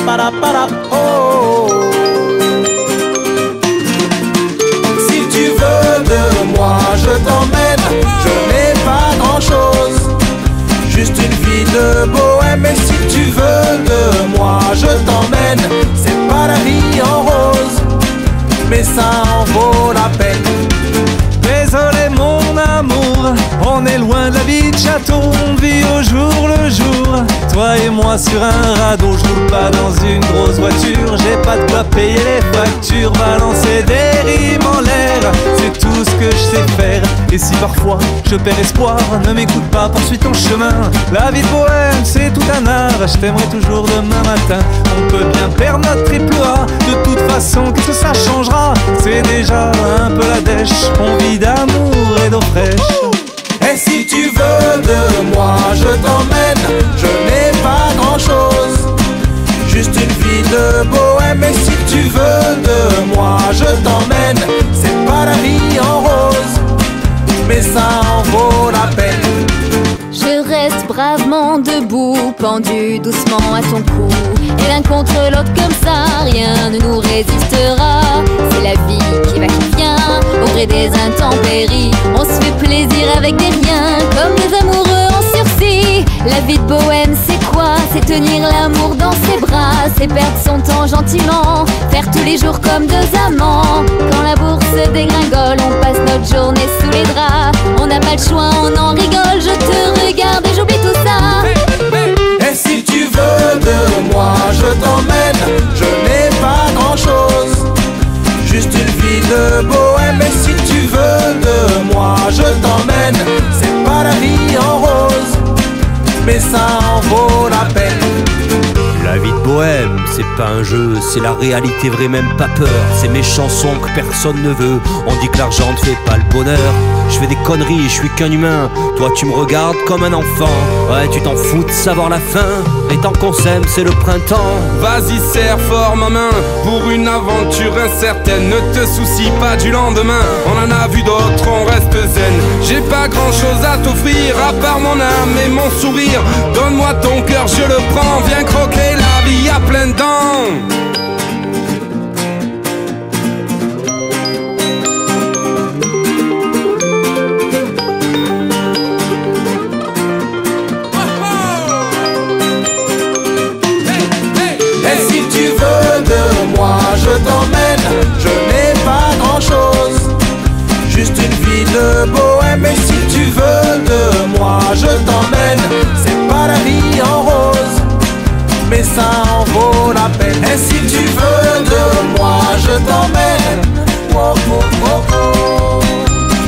para para oh. Si tu veux de moi, je t'emmène. Je n'ai pas grand chose, juste une vie de bohème. Et si tu veux de moi, je t'emmène. C'est pas la vie en rose, mais ça en vaut la peine. Désolé mon amour, on est loin de la vie de château, on vit au jour le jour. Toi et moi sur un radeau, je roule pas dans une grosse voiture. J'ai pas de quoi payer les factures, balancer des rimes en l'air, c'est tout ce que je sais faire. Et si parfois je perds espoir, ne m'écoute pas, poursuis ton chemin. La vie de bohème c'est tout un art, je t'aimerai toujours demain matin. On peut bien perdre notre triple A, de toute façon qu'est-ce que ça changera? C'est déjà un peu la dèche, on vit d'amour et d'eau fraîche. Et si tu veux de moi, je t'emmène. Je n'ai pas grand chose, juste une vie de bohème. Et si tu veux de moi, je t'emmène. C'est pas la vie en rose, mais ça en vaut la peine. Je reste bravement debout, pendu doucement à ton cou. Et l'un contre l'autre comme ça, rien ne nous résistera. C'est la vie qui va qui vient, au gré des intempéries. On se fait plaisir avec des riens, comme les amoureux en sursis. La vie de bohème c'est quoi? C'est tenir l'amour dans ses bras, c'est perdre son temps gentiment, faire tous les jours comme deux amants. Quand la bourse dégringole, on passe notre journée sous les draps. On n'a pas le choix, on en rigole, je te regarde et j'oublie tout ça. Et si tu veux de moi, je t'emmène. Je n'ai pas grand chose, juste une vie de bohème. Et si tu veux de moi, je t'emmène. C'est pas la vie en rose, mais ça en vaut la peine. La vie de bohème, c'est pas un jeu, c'est la réalité vraie, même pas peur. C'est mes chansons que personne ne veut. On dit que l'argent ne fait pas le bonheur. Je fais des conneries, je suis qu'un humain. Toi tu me regardes comme un enfant. Ouais, tu t'en fous de savoir la fin. Et tant qu'on s'aime, c'est le printemps. Vas-y, serre fort ma main pour une aventure incertaine. Ne te soucie pas du lendemain, on en a vu d'autres, on reste zen. J'ai pas grand chose à t'offrir à part mon âme et mon sourire. Donne-moi ton cœur, je le prends. Viens croquer la vie à pleines dents. Je t'emmène, je n'ai pas grand chose, juste une vie de bohème. Et si tu veux de moi, je t'emmène. C'est pas la vie en rose, mais ça en vaut la peine. Et si tu veux de moi, je t'emmène. Oh, oh, oh, oh.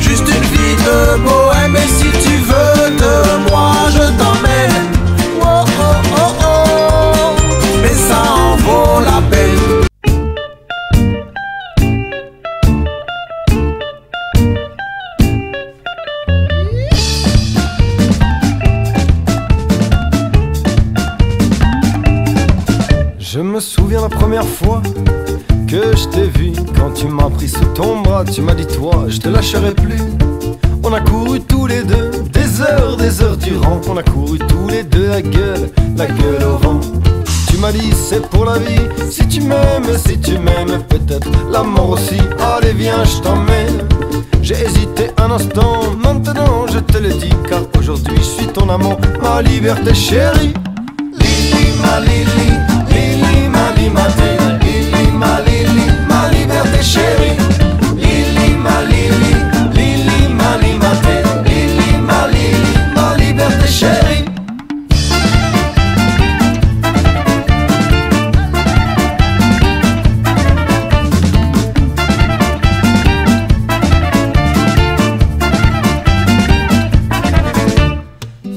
Juste une vie de bohème. Et si tu veux de moi, je t'emmène. Oh, oh, oh, oh. Mais ça en vaut la peine. Je me souviens la première fois que je t'ai vu, quand tu m'as pris sous ton bras, tu m'as dit toi, je te lâcherai plus. On a couru tous les deux, des heures durant. On a couru tous les deux la gueule au vent. Tu m'as dit c'est pour la vie, si tu m'aimes, peut-être la mort aussi. Allez viens, je t'emmène. J'ai hésité un instant, maintenant je te le dis, car aujourd'hui je suis ton amant, ma liberté chérie. Lili, ma Lili, Lili, ma limaté, Lili, ma liberté chérie. Lili, ma Lili, Lili, ma limaté, Lili, ma liberté chérie.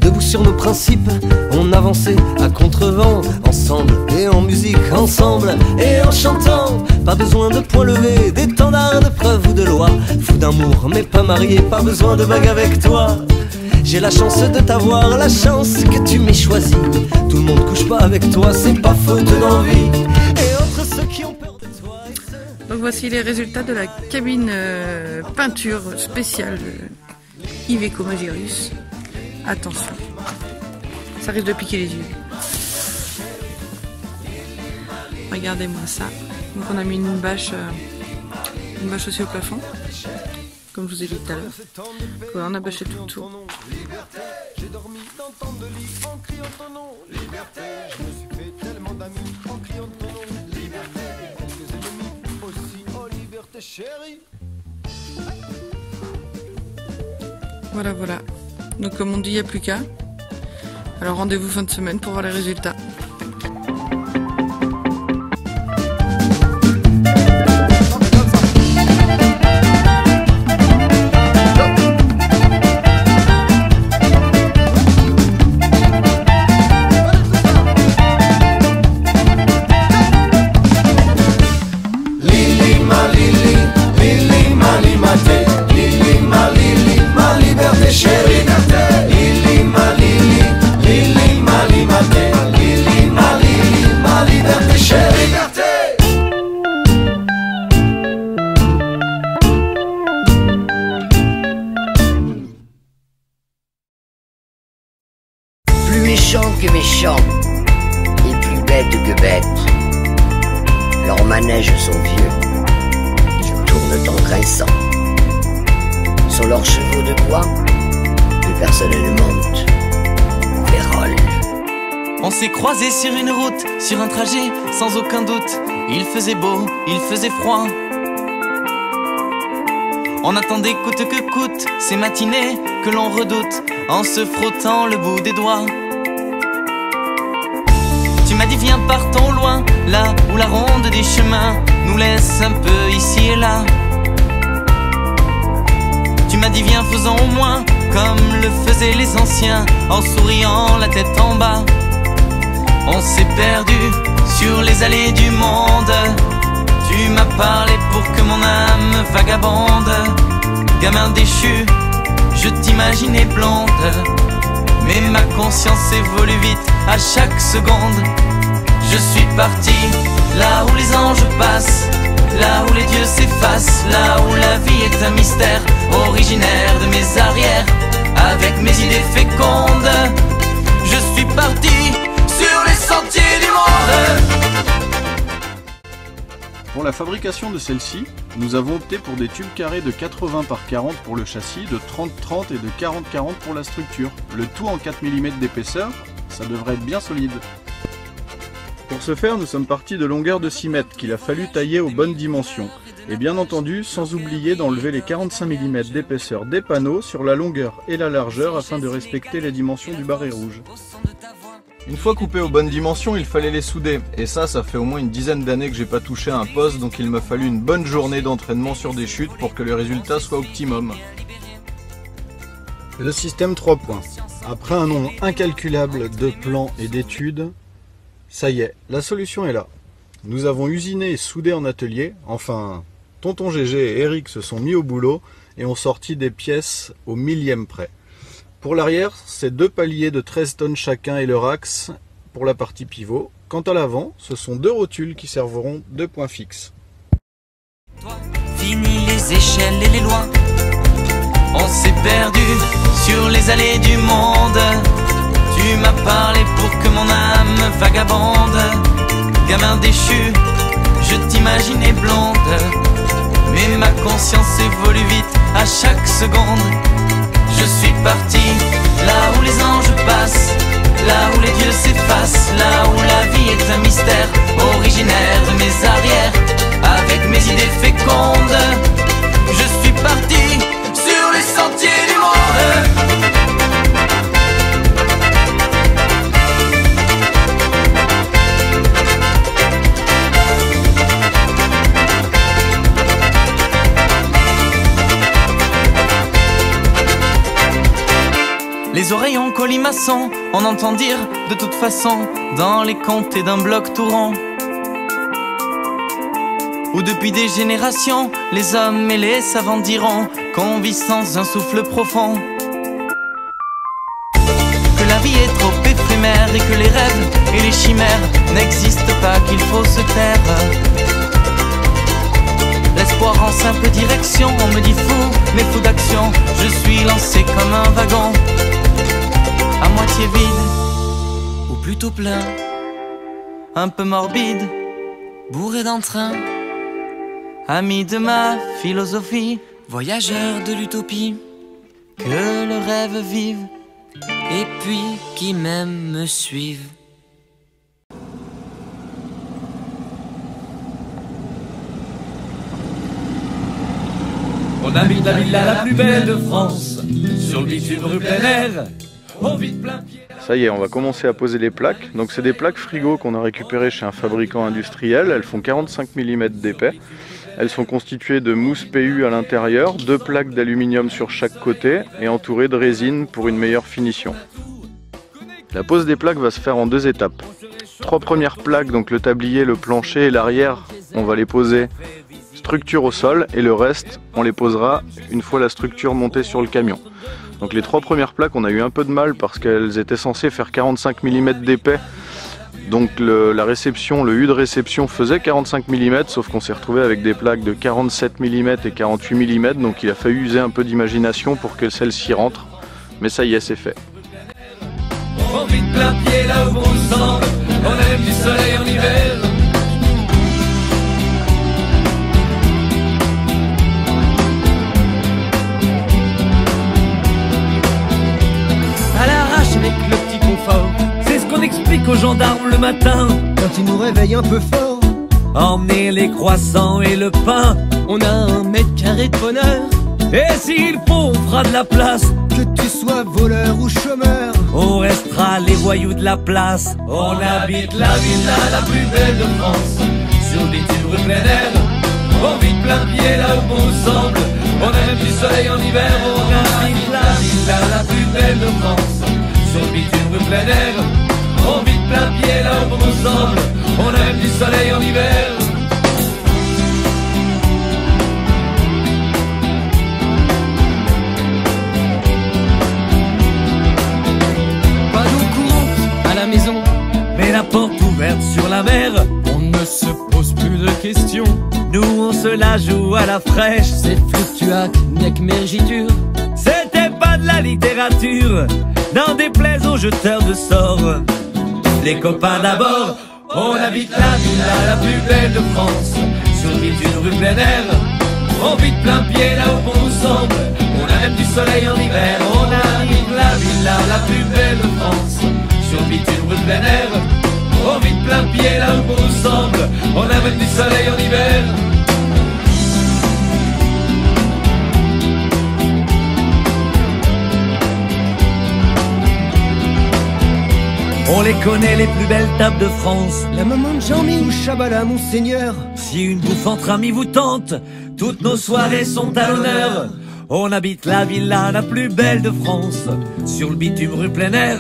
Debout sur nos principes, on avançait à contre-vent, ensemble et en musique, ensemble et en chantant. Pas besoin de points levés, d'étendards, de preuves ou de lois. Fou d'amour mais pas marié, pas besoin de bague avec toi. J'ai la chance de t'avoir, la chance que tu m'aies choisi. Tout le monde couche pas avec toi, c'est pas faute d'envie. Et entre ceux qui ont peur de toi et ceux... Donc voici les résultats de la cabine peinture spéciale Iveco Magirus. Attention, ça risque de piquer les yeux. Regardez-moi ça. Donc on a mis une bâche aussi au plafond, comme je vous ai dit tout à l'heure. Voilà, on a bâché tout autour. J'ai dormi dans tant de lits en criant ton nom, liberté. Je me suis fait tellement d'amis en criant ton nom, liberté. Quelques ennemis aussi, oh liberté chérie. Voilà, voilà. Donc comme on dit, il n'y a plus qu'à. Alors rendez-vous fin de semaine pour voir les résultats. Que méchants et plus bêtes que bêtes. Leurs manèges sont vieux, ils tournent en grinçant. Sur leurs chevaux de bois, plus personne ne monte. Vérole. On s'est croisés sur une route, sur un trajet, sans aucun doute. Il faisait beau, il faisait froid. On attendait coûte que coûte ces matinées que l'on redoute, en se frottant le bout des doigts. Tu m'as dit viens partons loin, là où la ronde des chemins nous laisse un peu ici et là. Tu m'as dit viens faisons au moins comme le faisaient les anciens, en souriant la tête en bas. On s'est perdu sur les allées du monde. Tu m'as parlé pour que mon âme vagabonde. Gamin déchu, je t'imaginais blonde, mais ma conscience évolue vite à chaque seconde. Je suis parti là où les anges passent, là où les dieux s'effacent, là où la vie est un mystère, originaire de mes arrières, avec mes idées fécondes. Je suis parti sur les sentiers du monde. Pour la fabrication de celle-ci, nous avons opté pour des tubes carrés de 80 par 40 pour le châssis, de 30-30 et de 40-40 pour la structure. Le tout en 4 mm d'épaisseur, ça devrait être bien solide. Pour ce faire, nous sommes partis de longueur de 6 mètres qu'il a fallu tailler aux bonnes dimensions. Et bien entendu, sans oublier d'enlever les 45 mm d'épaisseur des panneaux sur la longueur et la largeur afin de respecter les dimensions du barré rouge. Une fois coupés aux bonnes dimensions, il fallait les souder. Et ça fait au moins une dizaine d'années que j'ai pas touché à un poste, donc il m'a fallu une bonne journée d'entraînement sur des chutes pour que le résultat soit optimum. Le système 3 points. Après un nombre incalculable de plans et d'études, ça y est, la solution est là. Nous avons usiné et soudé en atelier, enfin, tonton GG et Eric se sont mis au boulot et ont sorti des pièces au millième près. Pour l'arrière, c'est 2 paliers de 13 tonnes chacun et leur axe pour la partie pivot. Quant à l'avant, ce sont 2 rotules qui serviront de points fixes. Fini les échelles et les lois, on s'est perdu sur les allées du monde. Tu m'as parlé pour que mon âme vagabonde. Gamin déchu, je t'imaginais blonde, mais ma conscience évolue vite à chaque seconde. Je suis parti là où les anges passent, là où les dieux s'effacent, là où la vie est un mystère, originaire de mes arrières, avec mes idées fécondes. Je suis parti sur les sentiers du monde. Les oreilles en colimaçon, on entend dire de toute façon dans les comtés d'un bloc tout rond, où depuis des générations les hommes et les savants diront qu'on vit sans un souffle profond, que la vie est trop éphémère et que les rêves et les chimères n'existent pas, qu'il faut se taire. L'espoir en simple direction, on me dit fou, mais fou d'action, je suis lancé comme un wagon, à moitié vide, ou plutôt plein, un peu morbide, bourré d'entrain, ami de ma philosophie, voyageur de l'utopie, que le rêve vive, et puis qui même me suive. On habite la villa la plus belle de France, sur le bitume rue plein air, on vit plein pied. Ça y est, on va commencer à poser les plaques. Donc c'est des plaques frigo qu'on a récupérées chez un fabricant industriel. Elles font 45 mm d'épais. Elles sont constituées de mousse PU à l'intérieur, 2 plaques d'aluminium sur chaque côté et entourées de résine pour une meilleure finition. La pose des plaques va se faire en 2 étapes. 3 premières plaques, donc le tablier, le plancher et l'arrière, on va les poser structure au sol et le reste, on les posera une fois la structure montée sur le camion. Donc les 3 premières plaques, on a eu un peu de mal parce qu'elles étaient censées faire 45 mm d'épais. Donc la réception, le U de réception faisait 45 mm, sauf qu'on s'est retrouvé avec des plaques de 47 mm et 48 mm, donc il a fallu user un peu d'imagination pour que celles-ci rentrent. Mais ça y est, c'est fait. On vit plein pied là où on semble, on aime du soleil en hiver. Avec le petit confort, c'est ce qu'on explique aux gendarmes le matin quand ils nous réveillent un peu fort. Emmener les croissants et le pain, on a 1 mètre carré de bonheur. Et s'il faut, on fera de la place. Que tu sois voleur ou chômeur, on restera les voyous de la place. On habite la villa la plus belle de France, sur le bitume rue plein air. On vit plein pied là où bon semble, on a même du soleil en hiver. On habite la villa la plus belle de France, sur le bitume rue plein air. On vit plein pied là où bon semble, on a même du soleil en hiver. pas d'eau courante à la maison, mais la porte ouverte sur la mer. on ne se pose plus de questions. Nous on se la joue à la fraîche. C'est fluctuac, niaque mergiture. C'était pas de la littérature, n'en déplaise aux jeteurs de sorts. Les copains d'abord, on habite la villa la plus belle de France, sur le bitume rue plein air. On vit plein pied là où bon nous semble, on a même du soleil en hiver. On habite la villa la plus belle de France, sur le bitume rue plein air. On vit plein pied là où bon nous semble, on a même du soleil en hiver. On les connaît, les plus belles tables de France. La maman de Jean-Mi ou Chabala, monseigneur. Si une bouffe entre amis vous tente, toutes nos soirées sont à l'honneur. On habite la villa la plus belle de France, sur le bitume rue plein air.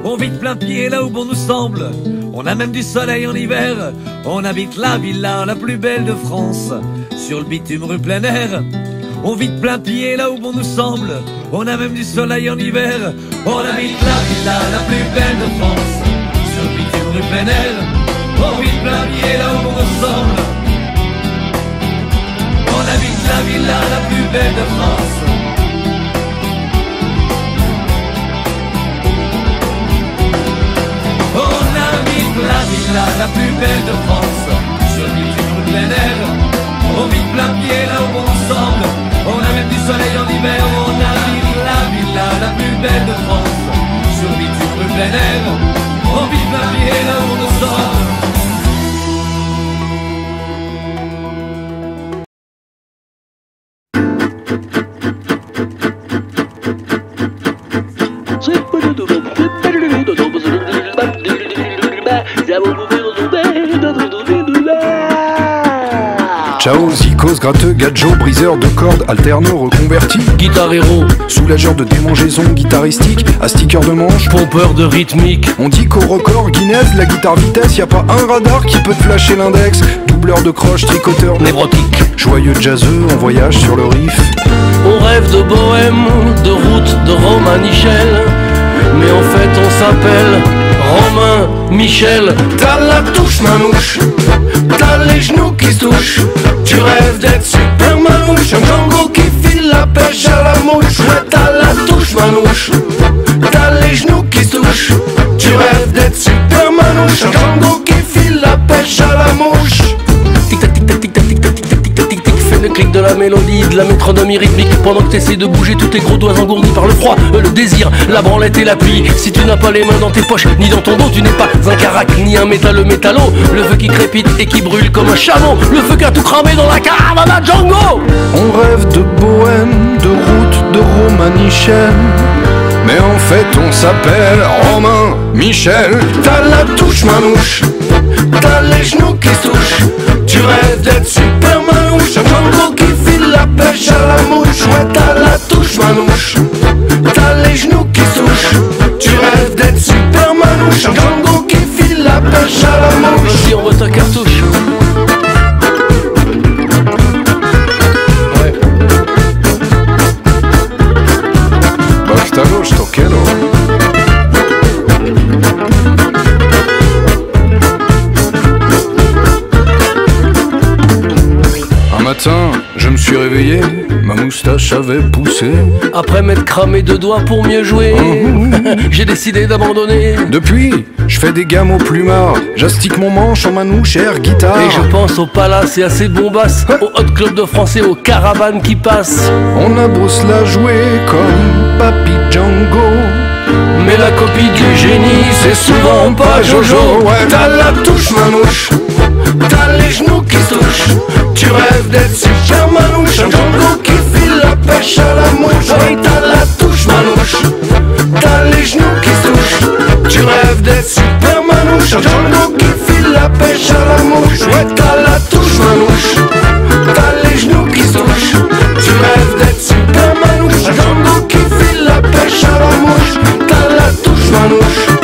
On vit plein pied là où bon nous semble, on a même du soleil en hiver. On habite la villa la plus belle de France, sur le bitume rue plein air. On vit plein pied là où bon nous semble, on a même du soleil en hiver. On habite la villa la plus belle de France, sur le bitume rue plein air. On vit plein pied là où bon nous semble, on habite la villa la plus belle de France. On habite la villa la plus belle de France, sur le bitume rue plein air. On vit plein pied là où bon nous semble, on a même du soleil en hiver. On habite la villa la plus belle de France, sur le bitume rue plein air. On vit plein pied là où bon nous semble. Ciao, zikos, gratteux, gadjo, briseur de cordes, alterno, reconverti, guitare héros, soulageur de démangeaison guitaristique, à sticker de manche, pompeur de rythmique. On dit qu'au record Guinness, la guitare vitesse, y a pas un radar qui peut te flasher l'index. Doubleur de croche, tricoteur névrotique, joyeux jazzeux, on voyage sur le riff. On rêve de bohème, de route, de Romanichel, mais en fait on s'appelle Romain Michel. T'as la touche manouche, t'as les genoux qui se touchent. Tu rêves d'être super manouche, un Django qui file la pêche à la mouche. Ouais, t'as la touche manouche, t'as les genoux qui se touchent. Tu rêves d'être super manouche, un Django qui file la pêche à la mouche. la mélodie, de la métronomie rythmique. Pendant que t'essaies de bouger tous tes gros doigts engourdis par le froid, le désir, la branlette et la pluie. Si tu n'as pas les mains dans tes poches, ni dans ton dos, tu n'es pas un carac, ni un métalleux métallo. Le feu qui crépite et qui brûle comme un chameau, le feu qui a tout cramé dans la caravane à Django. On rêve de bohème, de route, de romanichel, mais en fait on s'appelle Romain Michel. T'as la touche manouche, t'as les genoux qui se touchent, tu rêves d'être super manouche, un Django qui file la pêche à la mouche. Ouais, t'as la touche manouche, t'as les genoux qui se touchent, tu rêves d'être super manouche, un Django qui file la pêche à la mouche. Vas-y, on voit ta cartouche. Bastardos, toquero. Un matin, je me suis réveillé, ma moustache avait poussé. Après m'être cramé deux doigts pour mieux jouer, j'ai décidé d'abandonner. Depuis, je fais des gammes au plumard, j'astique mon manche en manouche air guitare. Et je pense au palace et à ses bombasses, au hot club de français, aux caravanes qui passent. On a beau se la jouer comme Papy Django, mais la copie du génie, c'est souvent pas Jojo. Ouais, t'as la touche manouche, t'as les genoux qui se touchent, tu rêves d'être super manouche, un Django qui file la pêche à la mouche. Ouais, t'as la touche manouche, t'as les genoux qui se touchent, tu rêves d'être super manouche, un Django qui file la pêche à la mouche. Ouais, t'as la touche manouche, t'as les genoux qui se touchent, tu rêves d'être super manouche, un Django qui file la pêche à la mouche. T'as la touche manouche,